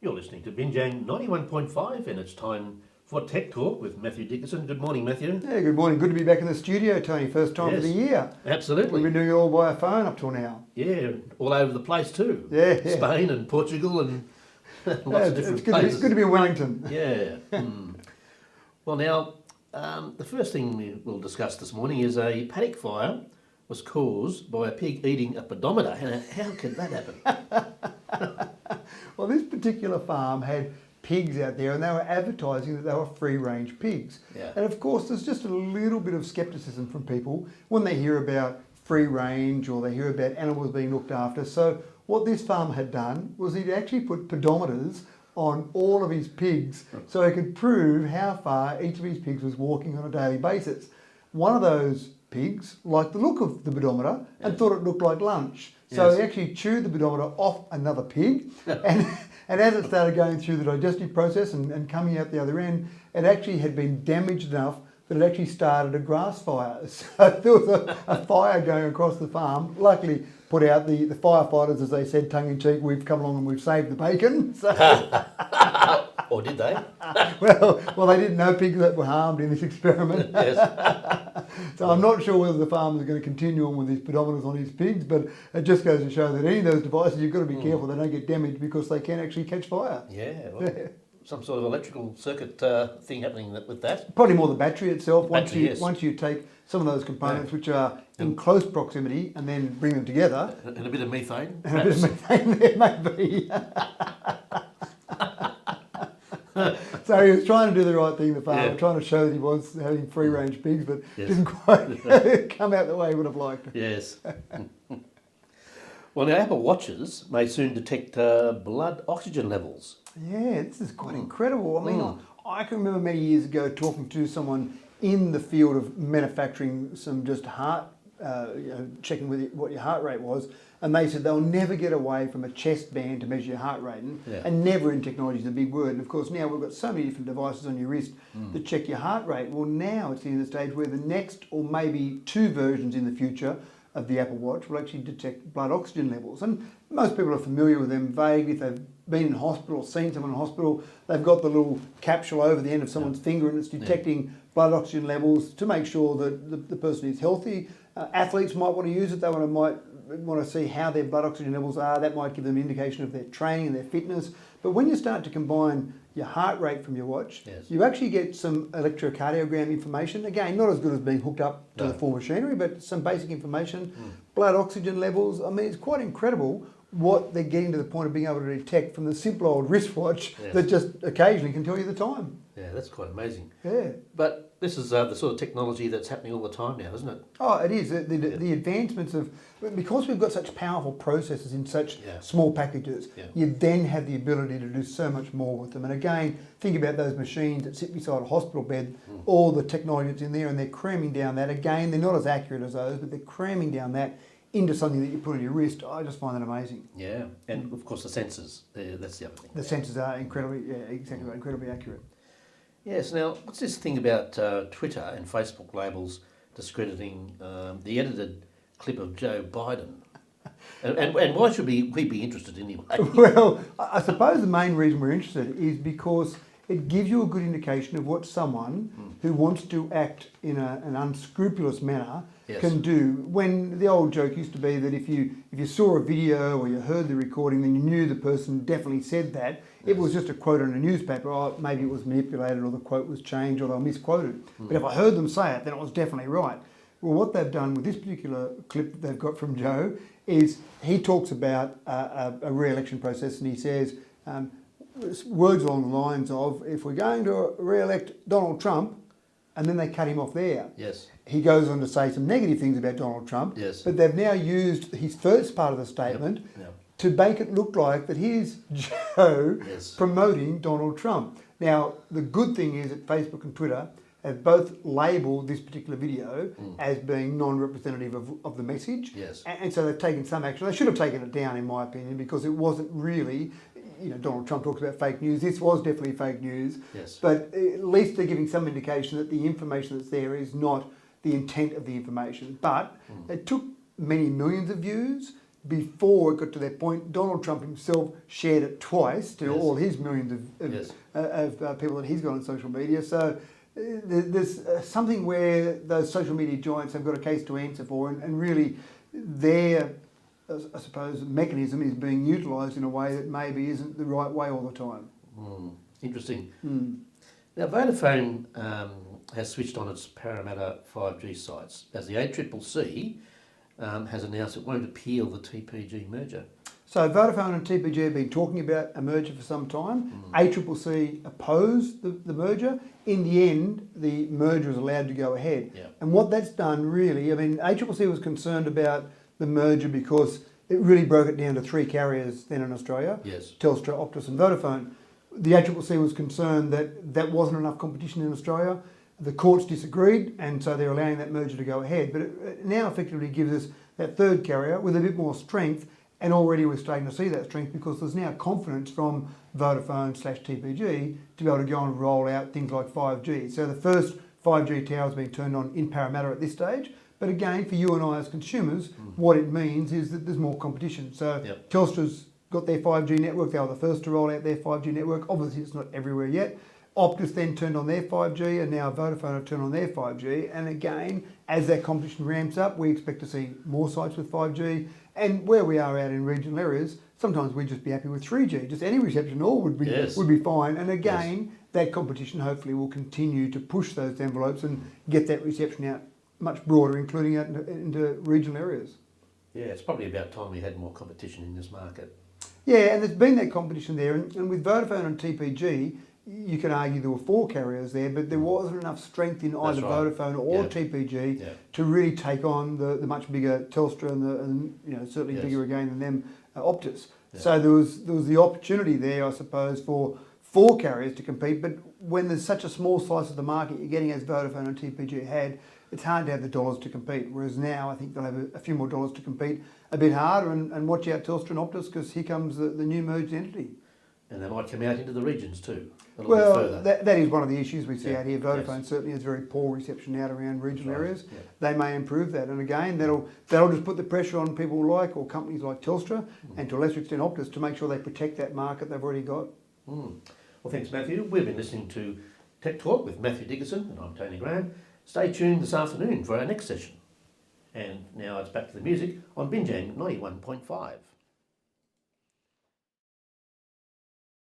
You're listening to Binjang 91.5 and it's time for Tech Talk with Mathew Dickerson. Good morning, Matthew. Yeah, good morning. Good to be back in the studio, Tony. First time for the year. Absolutely. We've been doing it all by phone up till now. Yeah, all over the place too. Yeah. Spain and Portugal and lots of different places. It's good to be in Wellington. Yeah. Well, now, the first thing we'll discuss this morning is a paddock fire was caused by a pig eating a pedometer. How could that happen? Well, this particular farm had pigs out there and they were advertising that they were free-range pigs. Yeah. And of course, there's just a little bit of scepticism from people when they hear about free range or they hear about animals being looked after. So what this farmer had done was he'd actually put pedometers on all of his pigs so he could prove how far each of his pigs was walking on a daily basis. One of those pigs liked the look of the pedometer and thought it looked like lunch. So he actually chewed the pedometer off another pig and as it started going through the digestive process and coming out the other end, it actually had been damaged enough that it actually started a grass fire. So there was a fire going across the farm. Luckily put out the firefighters, as they said, tongue-in-cheek, we've come along and we've saved the bacon. So Or did they? well, they didn't know pigs that were harmed in this experiment. Yes. So I'm not sure whether the farmers are going to continue on with these pedometers on his pigs, but it just goes to show that any of those devices, you've got to be careful they don't get damaged because they can actually catch fire. Yeah. Well, some sort of electrical circuit thing happening with that. Probably more the battery itself. Once you take some of those components which are in close proximity and then bring them together. And a bit of methane. And a bit of methane there, maybe. So he was trying to do the right thing, the farmer, trying to show that he was having free-range pigs, but didn't quite come out the way he would have liked. Yes. Well, now Apple Watches may soon detect blood oxygen levels. Yeah, this is quite incredible. I mean, I can remember many years ago talking to someone in the field of manufacturing some just heart, checking what your heart rate was, and they said they'll never get away from a chest band to measure your heart rate, and never in technology is a big word. And of course now we've got so many different devices on your wrist that check your heart rate. Well, now it's in the stage where the next, or maybe two versions in the future of the Apple Watch will actually detect blood oxygen levels. And most people are familiar with them vaguely. If they've been in hospital or seen someone in hospital, they've got the little capsule over the end of someone's finger and it's detecting blood oxygen levels to make sure that the person is healthy. Athletes might want to use it. They might want to see how their blood oxygen levels are. That might give them an indication of their training and their fitness. But when you start to combine your heart rate from your watch, you actually get some electrocardiogram information. Again, not as good as being hooked up to the full machinery, but some basic information. Blood oxygen levels. I mean, it's quite incredible what they're getting to the point of being able to detect from the simple old wristwatch that just occasionally can tell you the time. Yeah, that's quite amazing. Yeah. But this is the sort of technology that's happening all the time now, isn't it? Oh, it is. The advancements of, because we've got such powerful processors in such small packages, you then have the ability to do so much more with them. And again, think about those machines that sit beside a hospital bed, all the technology that's in there, and they're cramming down that. Again, they're not as accurate as those, but they're cramming down that into something that you put on your wrist. I just find that amazing. Yeah, and of course the sensors, that's the other thing. The sensors are incredibly accurate. Yes, now what's this thing about Twitter and Facebook labels discrediting the edited clip of Joe Biden? And why should we be interested anyway? Well, I suppose the main reason we're interested is because it gives you a good indication of what someone who wants to act in an unscrupulous manner can do. When the old joke used to be that if you saw a video or you heard the recording, then you knew the person definitely said that. It was just a quote on a newspaper, or maybe it was manipulated or the quote was changed or they were misquoted. But if I heard them say it, then it was definitely right. Well, what they've done with this particular clip that they've got from Joe is he talks about a re-election process and he says words along the lines of, if we're going to re-elect Donald Trump, and then they cut him off there. Yes. He goes on to say some negative things about Donald Trump, but they've now used his first part of the statement to make it look like that here's Joe promoting Donald Trump. Now, the good thing is that Facebook and Twitter have both labelled this particular video as being non-representative of the message. Yes. And so they've taken some action. They should have taken it down, in my opinion, because it wasn't really, Donald Trump talks about fake news. This was definitely fake news. Yes. But at least they're giving some indication that the information that's there is not the intent of the information. But it took many millions of views. before it got to that point, Donald Trump himself shared it twice to all his millions of people that he's got on social media. So there's something where those social media giants have got a case to answer for, and really their, I suppose, mechanism is being utilised in a way that maybe isn't the right way all the time. Interesting. Now, Vodafone has switched on its Parramatta 5G sites as the ACCC has announced it won't appeal the TPG merger. So Vodafone and TPG have been talking about a merger for some time. ACCC opposed the merger. In the end, the merger was allowed to go ahead. Yeah. And what that's done really, I mean, ACCC was concerned about the merger because it really broke it down to three carriers then in Australia. Yes. Telstra, Optus and Vodafone. The ACCC was concerned that that wasn't enough competition in Australia. The courts disagreed, and so they're allowing that merger to go ahead. But it now effectively gives us that third carrier with a bit more strength, and already we're starting to see that strength because there's now confidence from Vodafone/TPG to be able to go and roll out things like 5G. So the first 5G tower has been turned on in Parramatta at this stage. But again, for you and I as consumers, what it means is that there's more competition. So Telstra's got their 5G network. They were the first to roll out their 5G network. Obviously, it's not everywhere yet. Optus then turned on their 5G, and now Vodafone have turned on their 5G. And again, as that competition ramps up, we expect to see more sites with 5G. And where we are out in regional areas, sometimes we'd just be happy with 3G. Just any reception at all would be fine. And again, that competition hopefully will continue to push those envelopes and get that reception out much broader, including out into regional areas. Yeah, it's probably about time we had more competition in this market. Yeah, and there's been that competition there. And with Vodafone and TPG, you can argue there were four carriers there, but there wasn't enough strength in either Vodafone or TPG to really take on the much bigger Telstra and certainly bigger again than them, Optus. Yeah. So there was the opportunity there, I suppose, for four carriers to compete. But when there's such a small slice of the market you're getting as Vodafone and TPG had, it's hard to have the dollars to compete. Whereas now I think they'll have a few more dollars to compete a bit harder, and watch out Telstra and Optus, because here comes the new merged entity. And they might come out into the regions too. Well, that is one of the issues we see out here. Vodafone certainly has very poor reception out around regional areas. Yeah. They may improve that, and again, that'll just put the pressure on people or companies like Telstra, and to a lesser extent Optus, to make sure they protect that market they've already got. Well, thanks, Matthew. We've been listening to Tech Talk with Mathew Dickerson, and I'm Tony Graham. Stay tuned this afternoon for our next session. And now it's back to the music on Binjang 91.5.